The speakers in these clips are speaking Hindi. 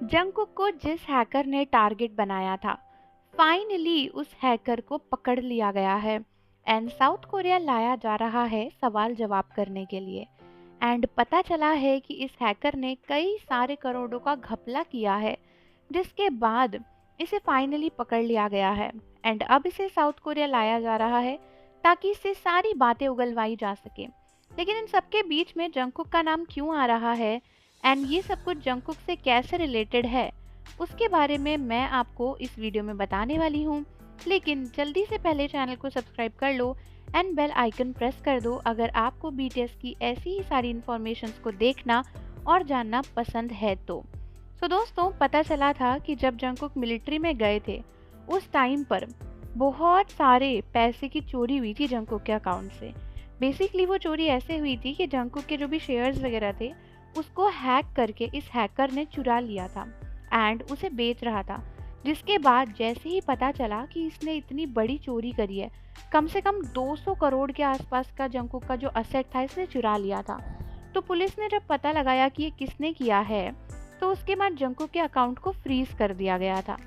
जंगकुक को जिस हैकर ने टारगेट बनाया था, फाइनली उस हैकर को पकड़ लिया गया है एंड साउथ कोरिया लाया जा रहा है सवाल जवाब करने के लिए। एंड पता चला है कि इस हैकर ने कई सारे करोड़ों का घपला किया है, जिसके बाद इसे फाइनली पकड़ लिया गया है। एंड अब इसे साउथ कोरिया लाया जा रहा है ताकि इससे सारी बातें उगलवाई जा सके। लेकिन इन सबके बीच में जंगकुक का नाम क्यों आ रहा है एंड ये सब कुछ जंगकुक से कैसे रिलेटेड है, उसके बारे में मैं आपको इस वीडियो में बताने वाली हूँ। लेकिन जल्दी से पहले चैनल को सब्सक्राइब कर लो एंड बेल आइकन प्रेस कर दो अगर आपको बीटीएस की ऐसी ही सारी इन्फॉर्मेशंस को देखना और जानना पसंद है तो। दोस्तों, पता चला था कि जब जंगकुक मिलिट्री में गए थे उस टाइम पर बहुत सारे पैसे की चोरी हुई थी जंगकुक के अकाउंट से। बेसिकली वो चोरी ऐसे हुई थी कि जंगकुक के जो भी शेयर्स वगैरह थे उसको हैक करके इस हैकर ने चुरा लिया था एंड उसे बेच रहा था। जिसके बाद जैसे ही पता चला कि इसने इतनी बड़ी चोरी करी है, कम से कम 200 करोड़ के आसपास का जंगकुक का जो असेट था इसने चुरा लिया था, तो पुलिस ने जब पता लगाया कि ये किसने किया है, तो उसके बाद जंगकुक के अकाउंट को फ्रीज कर दिया गया था।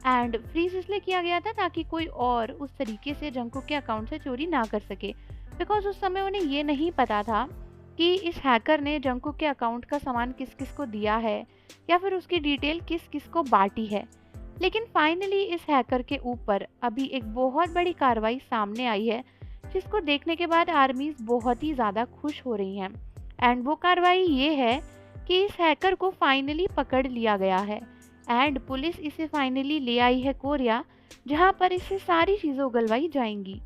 एंड फ्रीज इसलिए किया गया था ताकि कोई और उस तरीके से जंगकुक के अकाउंट से चोरी ना कर सके, बिकॉज उस समय उन्हें ये नहीं पता था कि इस हैकर ने जंगकुक के अकाउंट का सामान किस किस को दिया है या फिर उसकी डिटेल किस किस को बांटी है। लेकिन फाइनली इस हैकर के ऊपर अभी एक बहुत बड़ी कार्रवाई सामने आई है, जिसको देखने के बाद आर्मीज बहुत ही ज़्यादा खुश हो रही हैं। एंड वो कार्रवाई ये है कि इस हैकर को फाइनली पकड़ लिया गया है एंड पुलिस इसे फाइनली ले आई है कोरिया, जहाँ पर इससे सारी चीज़ें उगलवाई जाएंगी।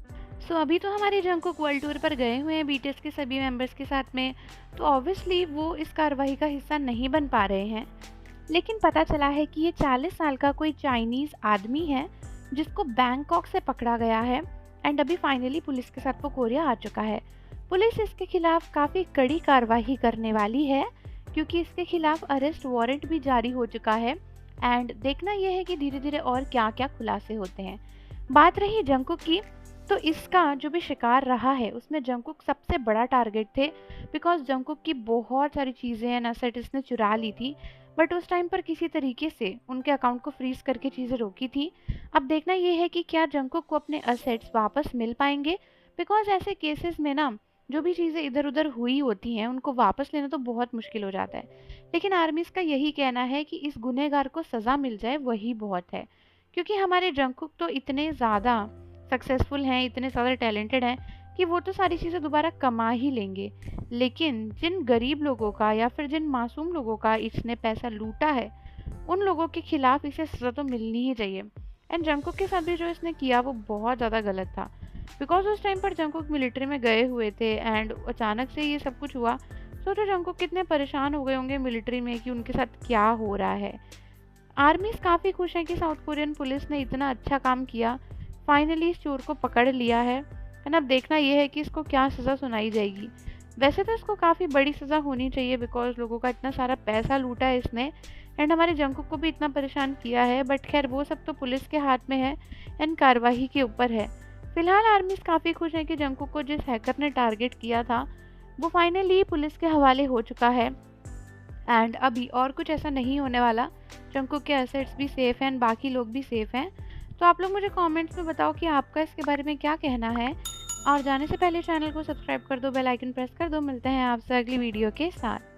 अभी तो हमारे जंगकुक वर्ल्ड टूर पर गए हुए हैं बीटीएस के सभी मेंबर्स के साथ में, तो ऑब्वियसली वो इस कार्रवाई का हिस्सा नहीं बन पा रहे हैं। लेकिन पता चला है कि ये 40 साल का कोई चाइनीज़ आदमी है जिसको बैंकॉक से पकड़ा गया है एंड अभी फाइनली पुलिस के साथ वो कोरिया आ चुका है। पुलिस इसके खिलाफ काफ़ी कड़ी कार्रवाई करने वाली है क्योंकि इसके खिलाफ अरेस्ट वारंट भी जारी हो चुका है। एंड देखना यह है कि धीरे धीरे और क्या क्या खुलासे होते हैं। बात रही जंगकुक की, तो इसका जो भी शिकार रहा है उसमें जंगकुक सबसे बड़ा टारगेट थे, बिकॉज जंगकुक की बहुत सारी चीज़ें एंड असेट इसने चुरा ली थी, बट उस टाइम पर किसी तरीके से उनके अकाउंट को फ्रीज करके चीज़ें रोकी थी। अब देखना यह है कि क्या जंगकुक को अपने असेट्स वापस मिल पाएंगे, बिकॉज ऐसे केसेस में ना जो भी चीज़ें इधर उधर हुई होती हैं उनको वापस लेना तो बहुत मुश्किल हो जाता है। लेकिन आर्मीज़ का यही कहना है कि इस गुनहगार को सज़ा मिल जाए वही बहुत है, क्योंकि हमारे जंगकुक तो इतने ज़्यादा सक्सेसफुल हैं, इतने ज़्यादा टैलेंटेड हैं कि वो तो सारी चीज़ें दोबारा कमा ही लेंगे। लेकिन जिन गरीब लोगों का या फिर जिन मासूम लोगों का इसने पैसा लूटा है, उन लोगों के खिलाफ इसे सज़ा तो मिलनी ही चाहिए। एंड जंगकुक के साथ भी जो इसने किया वो बहुत ज़्यादा गलत था, बिकॉज उस टाइम पर जंगकुक मिलिट्री में गए हुए थे एंड अचानक से ये सब कुछ हुआ। सोचो जंगकुक कितने परेशान हो गए होंगे मिलिट्री में कि उनके साथ क्या हो रहा है। आर्मीज काफ़ी खुश हैं कि साउथ कोरियन पुलिस ने इतना अच्छा काम किया, फाइनली इस चोर को पकड़ लिया है। एंड अब देखना यह है कि इसको क्या सज़ा सुनाई जाएगी। वैसे तो इसको काफ़ी बड़ी सज़ा होनी चाहिए, बिकॉज लोगों का इतना सारा पैसा लूटा है इसने एंड हमारे जंगकुक को भी इतना परेशान किया है, बट खैर वो सब तो पुलिस के हाथ में है एंड कार्रवाई के ऊपर है। फिलहाल आर्मीज काफ़ी खुश हैं कि जंगकुक को जिस हैकर ने टारगेट किया था वो फाइनली पुलिस के हवाले हो चुका है एंड अभी और कुछ ऐसा नहीं होने वाला। जंगकुक के एसेट्स भी सेफ़ हैं एंड बाकी लोग भी सेफ़ हैं। तो आप लोग मुझे कमेंट्स में बताओ कि आपका इसके बारे में क्या कहना है, और जाने से पहले चैनल को सब्सक्राइब कर दो, बेल आइकन प्रेस कर दो। मिलते हैं आपसे अगली वीडियो के साथ।